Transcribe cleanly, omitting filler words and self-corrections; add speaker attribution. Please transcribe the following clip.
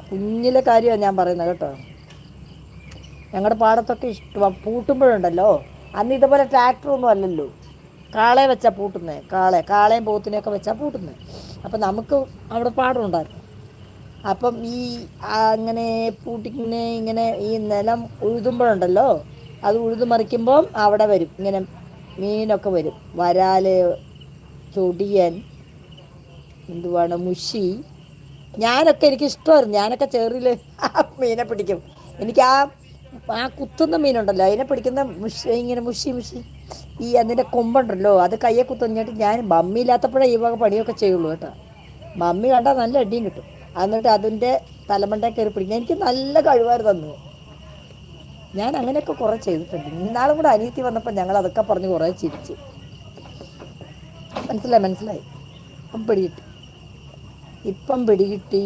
Speaker 1: കുഞ്ഞിലെ കാര്യമാണ് ഞാൻ പറയുന്നത് കേട്ടോ. ഞങ്ങളുടെ പാടത്തൊക്കെ ഇഷ്ടം പൂട്ടുമ്പോഴുണ്ടല്ലോ, അന്ന് ഇതുപോലെ ട്രാക്ടറൊന്നും അല്ലല്ലോ, കാളയെ വെച്ചാൽ പൂട്ടുന്നത്. കാളയും പോത്തിനെയൊക്കെ വെച്ചാൽ പൂട്ടുന്നത്. അപ്പം നമുക്ക് അവിടെ പാടമുണ്ടായിരുന്നു. അപ്പം ഈ അങ്ങനെ പൂട്ടിങ്ങനെ ഇങ്ങനെ ഈ നിലം ഉഴുതുമ്പോഴുണ്ടല്ലോ, അത് ഉഴുതു മറിക്കുമ്പം അവിടെ വരും ഇങ്ങനെ മീനൊക്കെ വരും. വരാൽ, ചൊടിയൻ, എന്തുവാണ് മുഷി. എനിക്ക് ഇഷ്ടമായിരുന്നു. ഞാനൊക്കെ ചെറിയിൽ മീനെ പിടിക്കും. എനിക്ക് ആ കുത്തുന്ന മീനുണ്ടല്ലോ, അതിനെ പിടിക്കുന്ന ഇങ്ങനെ മുഷി അതിൻ്റെ കൊമ്പുണ്ടല്ലോ, അത് കയ്യെ കുത്തുന്നിട്ട് ഞാൻ മമ്മി ഇല്ലാത്തപ്പോഴേ ഈ വക പണിയൊക്കെ ചെയ്യുള്ളൂ കേട്ടോ. മമ്മി കണ്ടാൽ നല്ല അടിയും കിട്ടും. എന്നിട്ട് അതിൻ്റെ തലമണ്ടയിൽ കയറി പിടിക്കും. എനിക്ക് നല്ല കഴിവായിരുന്നു തന്നു. ഞാൻ അങ്ങനെയൊക്കെ കുറേ ചെയ്തിട്ടുണ്ട്. ഇന്നാളും കൂടെ അനിയത്തി വന്നപ്പോൾ ഞങ്ങൾ അതൊക്കെ പറഞ്ഞ് കുറേ ചിരിച്ചു. മനസ്സിലായി. ഇപ്പം പിടികിട്ടി.